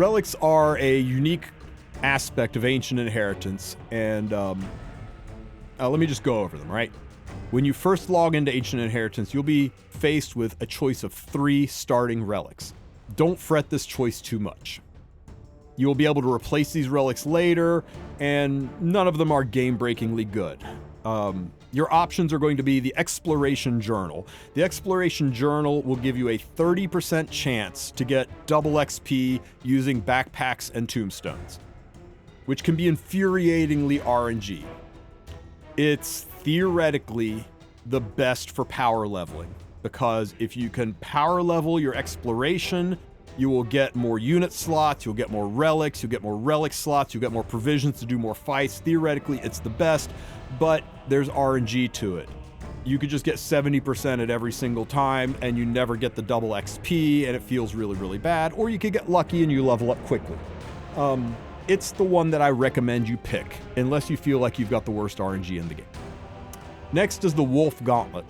Relics are a unique aspect of Ancient Inheritance, and let me just go over them, right? When you first log into Ancient Inheritance, you'll be faced with a choice of 3 starting relics. Don't fret this choice too much. You'll be able to replace these relics later, and none of them are game-breakingly good. Your options are going to be the Exploration Journal. The Exploration Journal will give you a 30% chance to get double XP using backpacks and tombstones, which can be infuriatingly RNG. It's theoretically the best for power leveling, because if you can power level your exploration, you will get more unit slots, you'll get more relics, you'll get more relic slots, you'll get more provisions to do more fights. Theoretically, it's the best, but there's RNG to it. You could just get 70% at every single time, and you never get the double XP, and it feels really, really bad. Or you could get lucky and you level up quickly. It's the one that I recommend you pick, unless you feel like you've got the worst RNG in the game. Next is the Wulf Gauntlet,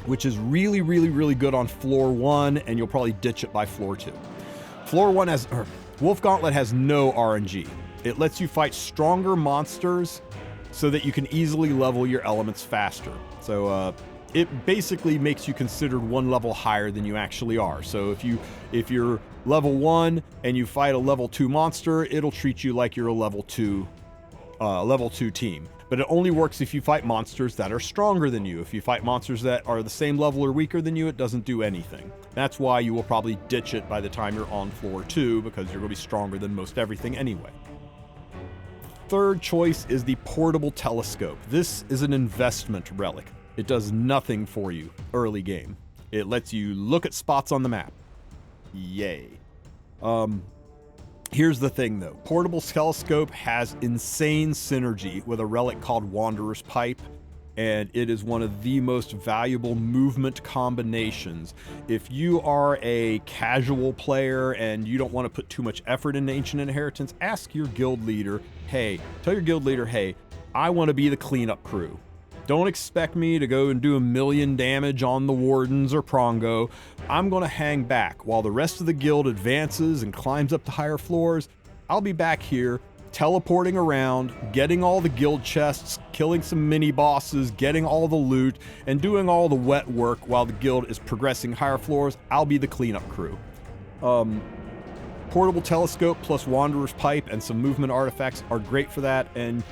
which is really, really, really good on floor 1, and you'll probably ditch it by floor 2. Wulf Gauntlet has no RNG. It lets you fight stronger monsters so that you can easily level your elements faster. So it basically makes you considered 1 level higher than you actually are. So if you're level 1 and you fight a level 2 monster, it'll treat you like you're a level 2 team. But it only works if you fight monsters that are stronger than you. If you fight monsters that are the same level or weaker than you, it doesn't do anything. That's why you will probably ditch it by the time you're on floor 2, because you're going to be stronger than most everything anyway. Third choice is the Portable Telescope. This is an investment relic. It does nothing for you early game. It lets you look at spots on the map. Yay. Here's the thing though. Portable Telescope has insane synergy with a relic called Wanderer's Pipe, and it is one of the most valuable movement combinations. If you are a casual player and you don't want to put too much effort into Ancient Inheritance, ask your guild leader, tell your guild leader, hey, I want to be the cleanup crew. Don't expect me to go and do 1,000,000 damage on the Wardens or Prongo. I'm going to hang back while the rest of the guild advances and climbs up to higher floors. I'll be back here teleporting around, getting all the guild chests, killing some mini bosses, getting all the loot, and doing all the wet work while the guild is progressing higher floors. I'll be the cleanup crew. Portable Telescope plus Wanderer's Pipe and some movement artifacts are great for that, and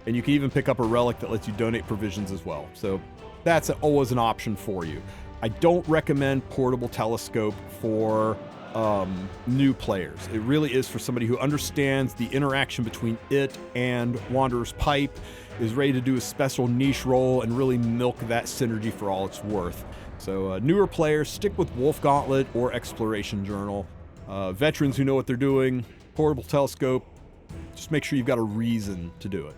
you can even pick up a relic that lets you donate provisions as well. So that's always an option for you. I don't recommend Portable Telescope for new players. It really is for somebody who understands the interaction between it and Wanderer's Pipe, is ready to do a special niche role and really milk that synergy for all it's worth. So newer players, stick with Wulf Gauntlet or Exploration Journal. Veterans who know what they're doing, Portable Telescope, just make sure you've got a reason to do it.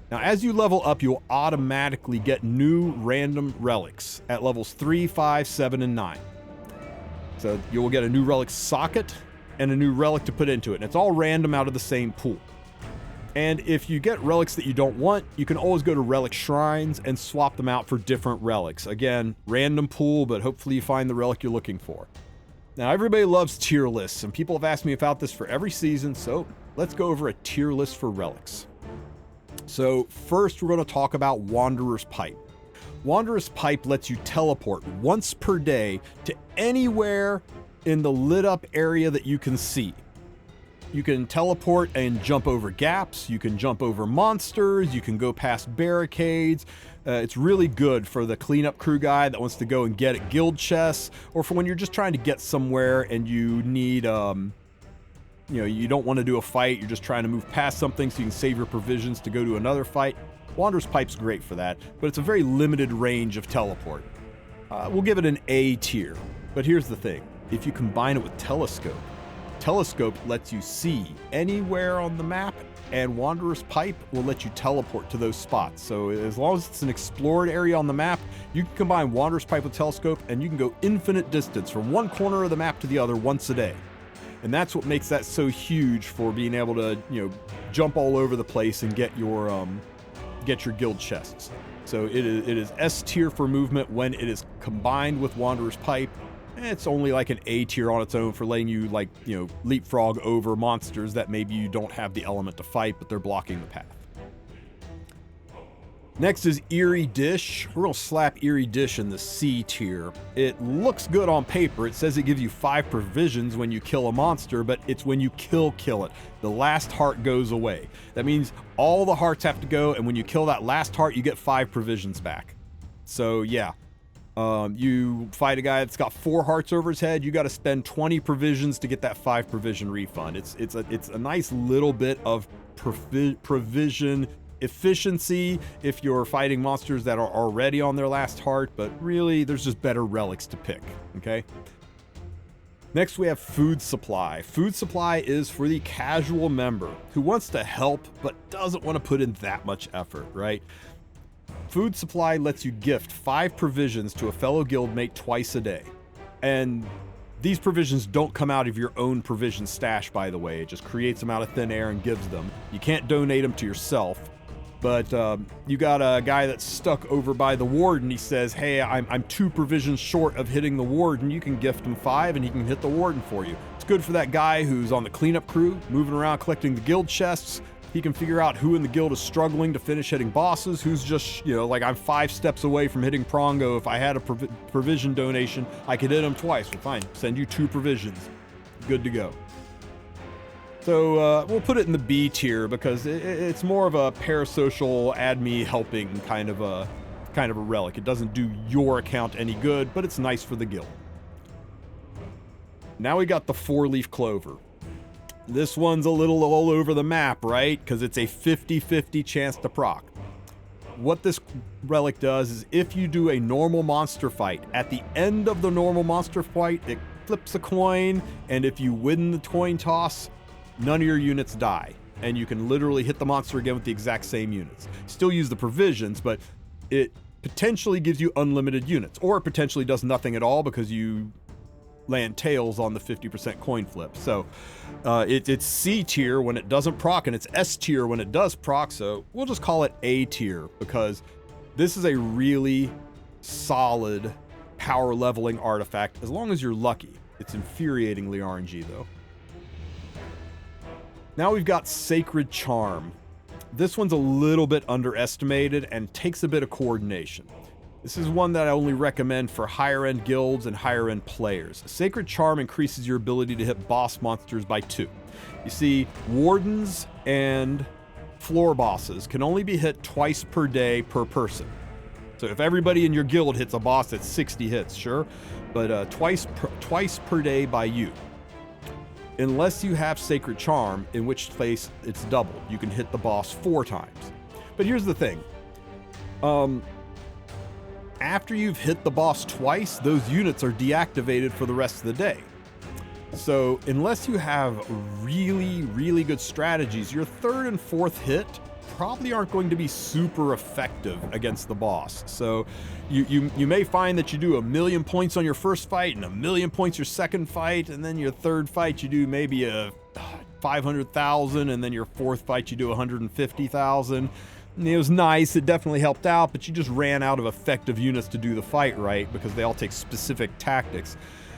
Now, as you level up, you'll automatically get new random relics at levels 3, 5, 7, and 9. So you will get a new relic socket and a new relic to put into it. And it's all random out of the same pool. And if you get relics that you don't want, you can always go to relic shrines and swap them out for different relics. Again, random pool, but hopefully you find the relic you're looking for. Now, everybody loves tier lists, and people have asked me about this for every season, so let's go over a tier list for relics. So first, we're going to talk about Wanderer's Pipe. Wanderer's Pipe lets you teleport once per day to anywhere in the lit up area that you can see. You can teleport and jump over gaps, you can jump over monsters, you can go past barricades. It's really good for the cleanup crew guy that wants to go and get at guild chests, or for when you're just trying to get somewhere and you need you don't want to do a fight, you're just trying to move past something so you can save your provisions to go to another fight. Wanderer's Pipe's great for that, but it's a very limited range of teleport. We'll give it an A tier, but here's the thing. If you combine it with Telescope lets you see anywhere on the map, and Wanderer's Pipe will let you teleport to those spots. So as long as it's an explored area on the map, you can combine Wanderer's Pipe with Telescope, and you can go infinite distance from one corner of the map to the other once a day. And that's what makes that so huge for being able to, jump all over the place and get your guild chests. So it is S tier for movement when it is combined with Wanderer's Pipe. It's only like an A tier on its own for letting you, like, you know, leapfrog over monsters that maybe you don't have the element to fight, but they're blocking the path. Next is Eerie Dish. We're going to slap Eerie Dish in the C tier. It looks good on paper. It says it gives you 5 provisions when you kill a monster, but it's when you kill it. The last heart goes away. That means all the hearts have to go, and when you kill that last heart, you get 5 provisions back. So yeah, you fight a guy that's got 4 hearts over his head, you got to spend 20 provisions to get that 5 provision refund. It's a nice little bit of provision efficiency if you're fighting monsters that are already on their last heart, but really there's just better relics to pick. Okay, next we have Food Supply. Food Supply is for the casual member who wants to help but doesn't want to put in that much effort, right? Food Supply lets you gift 5 provisions to a fellow guildmate twice a day, and these provisions don't come out of your own provision stash, by the way. It just creates them out of thin air and gives them. You can't donate them to yourself. But you got a guy that's stuck over by the warden. He says, hey, I'm 2 provisions short of hitting the warden. You can gift him 5 and he can hit the warden for you. It's good for that guy who's on the cleanup crew, moving around collecting the guild chests. He can figure out who in the guild is struggling to finish hitting bosses, who's just, you know, like, I'm 5 steps away from hitting Prongo. If I had a provision donation, I could hit him twice. Well, fine, send you 2 provisions. Good to go. So we'll put it in the B tier because it's more of a parasocial add-me helping kind of a relic. It doesn't do your account any good, but it's nice for the guild. Now we got the 4-leaf clover. This one's a little all over the map, right? Because it's a 50-50 chance to proc. What this relic does is if you do a normal monster fight, at the end of the normal monster fight, it flips a coin, and if you win the coin toss, none of your units die, and you can literally hit the monster again with the exact same units. Still use the provisions, but it potentially gives you unlimited units, or it potentially does nothing at all because you land tails on the 50% coin flip. So it's C tier when it doesn't proc, and it's S tier when it does proc, so we'll just call it A tier because this is a really solid power leveling artifact as long as you're lucky. It's infuriatingly RNG though. Now we've got Sacred Charm. This one's a little bit underestimated and takes a bit of coordination. This is one that I only recommend for higher end guilds and higher end players. Sacred Charm increases your ability to hit boss monsters by 2. You see, wardens and floor bosses can only be hit twice per day per person. So if everybody in your guild hits a boss, that's 60 hits, sure, but twice per day by you. Unless you have Sacred Charm, in which case it's double. You can hit the boss 4 times. But here's the thing. After you've hit the boss twice, those units are deactivated for the rest of the day. So unless you have really, really good strategies, your 3rd and 4th hit probably aren't going to be super effective against the boss. So you may find that you do 1,000,000 points on your first fight and 1,000,000 points your second fight, and then your 3rd fight you do maybe a 500,000, and then your 4th fight you do 150,000. It was nice, it definitely helped out, but you just ran out of effective units to do the fight right because they all take specific tactics.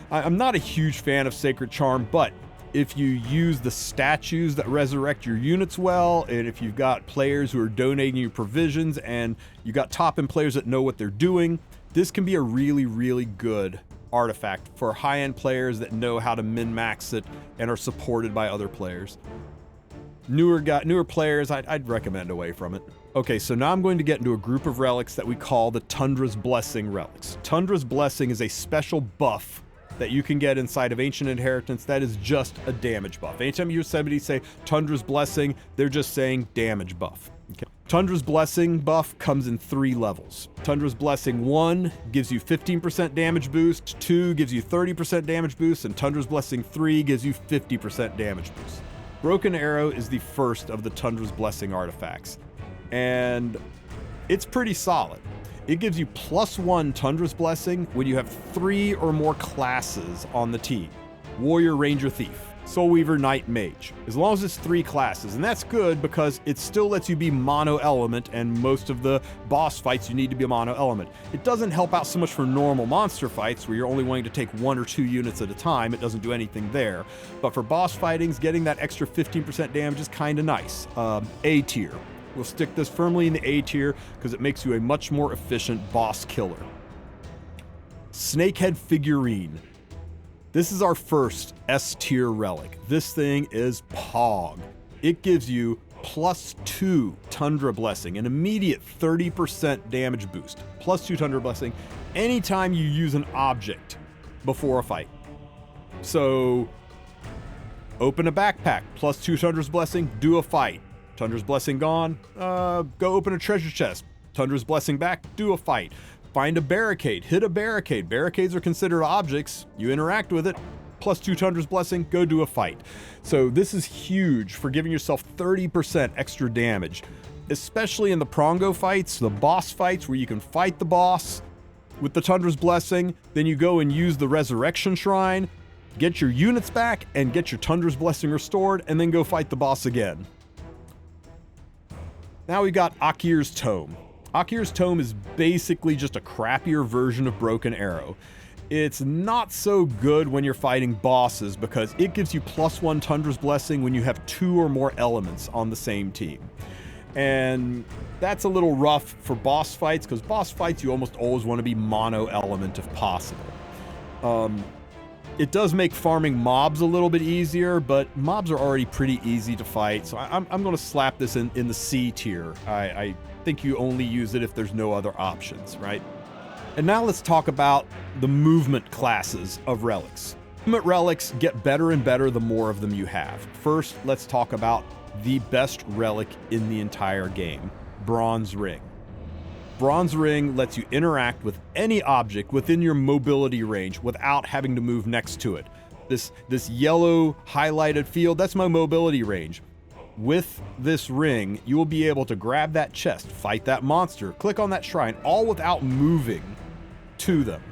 I'm not a huge fan of Sacred Charm, but if you use the statues that resurrect your units well, and if you've got players who are donating you provisions, and you got top-end players that know what they're doing, this can be a really, really good artifact for high-end players that know how to min-max it and are supported by other players. Newer players, I'd recommend away from it. Okay, so now I'm going to get into a group of relics that we call the Tundra's Blessing relics. Tundra's Blessing is a special buff that you can get inside of Ancient Inheritance that is just a damage buff. Anytime you hear somebody say Tundra's Blessing, they're just saying damage buff. Okay. Tundra's Blessing buff comes in 3 levels. Tundra's Blessing 1 gives you 15% damage boost, 2 gives you 30% damage boost, and Tundra's Blessing 3 gives you 50% damage boost. Broken Arrow is the first of the Tundra's Blessing artifacts, and it's pretty solid. It gives you +1 Tundra's Blessing when you have 3 or more classes on the team. Warrior, Ranger, Thief. Soul Weaver, Knight, Mage. As long as it's 3 classes. And that's good because it still lets you be mono element, and most of the boss fights you need to be a mono element. It doesn't help out so much for normal monster fights where you're only wanting to take 1 or 2 units at a time. It doesn't do anything there. But for boss fightings, getting that extra 15% damage is kind of nice. A tier. We'll stick this firmly in the A tier because it makes you a much more efficient boss killer. Snakehead Figurine. This is our first S tier relic. This thing is Pog. It gives you +2 Tundra Blessing, an immediate 30% damage boost. +2 Tundra Blessing anytime you use an object before a fight. So, open a backpack, +2 Tundra's Blessing, do a fight. Tundra's Blessing gone, go open a treasure chest. Tundra's Blessing back, do a fight. Find a barricade, hit a barricade. Barricades are considered objects. You interact with it, +2 Tundra's Blessing, go do a fight. So this is huge for giving yourself 30% extra damage, especially in the Prongo fights, the boss fights where you can fight the boss with the Tundra's Blessing, then you go and use the Resurrection Shrine, get your units back, and get your Tundra's Blessing restored, and then go fight the boss again. Now we got Akir's Tome. Akir's Tome is basically just a crappier version of Broken Arrow. It's not so good when you're fighting bosses because it gives you +1 Tundra's Blessing when you have 2 or more elements on the same team. And that's a little rough for boss fights because boss fights you almost always want to be mono element if possible. It does make farming mobs a little bit easier, but mobs are already pretty easy to fight, so I'm going to slap this in the C tier. I think you only use it if there's no other options, right? And now let's talk about the movement classes of relics. Movement relics get better and better the more of them you have. First, let's talk about the best relic in the entire game, Bronze Ring. Bronze Ring lets you interact with any object within your mobility range without having to move next to it. This yellow highlighted field, that's my mobility range. With this ring, you will be able to grab that chest, fight that monster, click on that shrine, all without moving to them.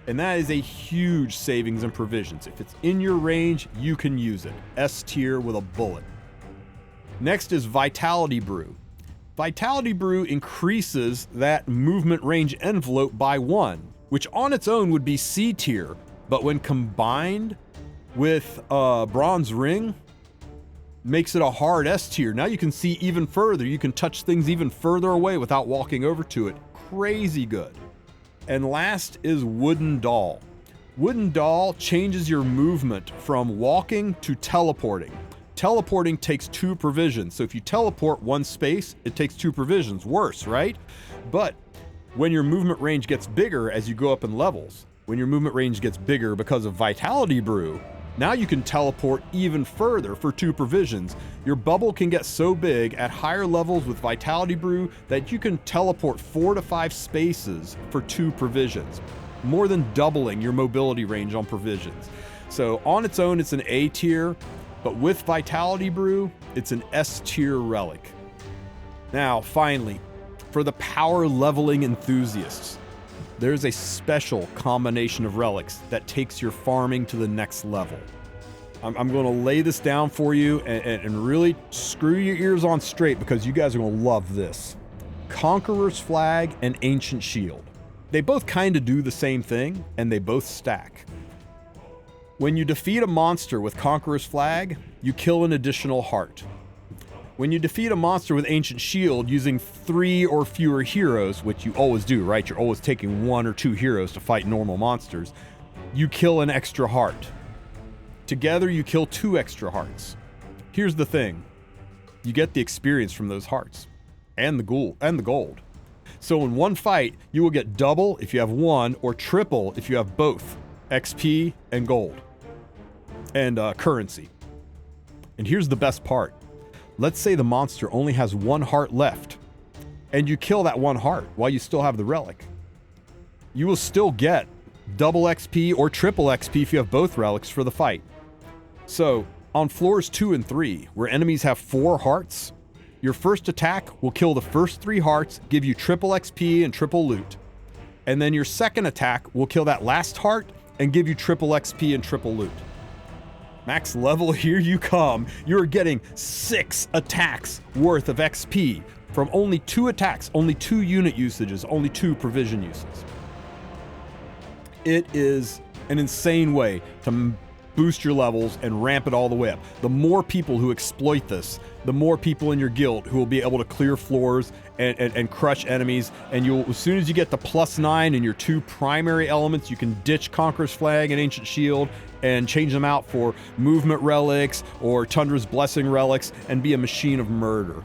And that is a huge savings and provisions. If it's in your range, you can use it. S tier with a bullet. Next is Vitality Brew. Vitality Brew increases that movement range envelope by 1, which on its own would be C tier, but when combined with Bronze Ring, makes it a hard S tier. Now you can see even further. You can touch things even further away without walking over to it. Crazy good. And last is Wooden Doll. Wooden Doll changes your movement from walking to teleporting. Teleporting takes 2 provisions. So if you teleport 1 space, it takes 2 provisions. Worse, right? But when your movement range gets bigger as you go up in levels, when your movement range gets bigger because of Vitality Brew, now you can teleport even further for 2 provisions. Your bubble can get so big at higher levels with Vitality Brew that you can teleport 4 to 5 spaces for 2 provisions, more than doubling your mobility range on provisions. So on its own, it's an A tier. But with Vitality Brew, it's an S tier relic. Now, finally, for the power leveling enthusiasts, there's a special combination of relics that takes your farming to the next level. I'm going to lay this down for you and really screw your ears on straight because you guys are going to love this. Conqueror's Flag and Ancient Shield. They both kind of do the same thing, and they both stack. When you defeat a monster with Conqueror's Flag, you kill an additional heart. When you defeat a monster with Ancient Shield using 3 or fewer heroes, which you always do, right? You're always taking 1 or 2 heroes to fight normal monsters, you kill an extra heart. Together, you kill 2 extra hearts. Here's the thing. You get the experience from those hearts, and the gold. So in one fight, you will get double if you have 1, or triple if you have both XP and gold. And currency. And here's the best part. Let's say the monster only has 1 heart left, and you kill that 1 heart while you still have the relic. You will still get double XP or triple XP if you have both relics for the fight. So, on floors 2 and 3, where enemies have 4 hearts, your first attack will kill the first 3 hearts, give you triple XP and triple loot. And then your second attack will kill that last heart and give you triple XP and triple loot. Max level, here you come. You're getting 6 attacks worth of XP from only 2 attacks, only 2 unit usages, only 2 provision uses. It is an insane way to boost your levels and ramp it all the way up. The more people who exploit this, the more people in your guild who will be able to clear floors and crush enemies. And you'll, as soon as you get the +9 in your 2 primary elements, you can ditch Conqueror's Flag and Ancient Shield and change them out for Movement Relics or Tundra's Blessing Relics and be a machine of murder.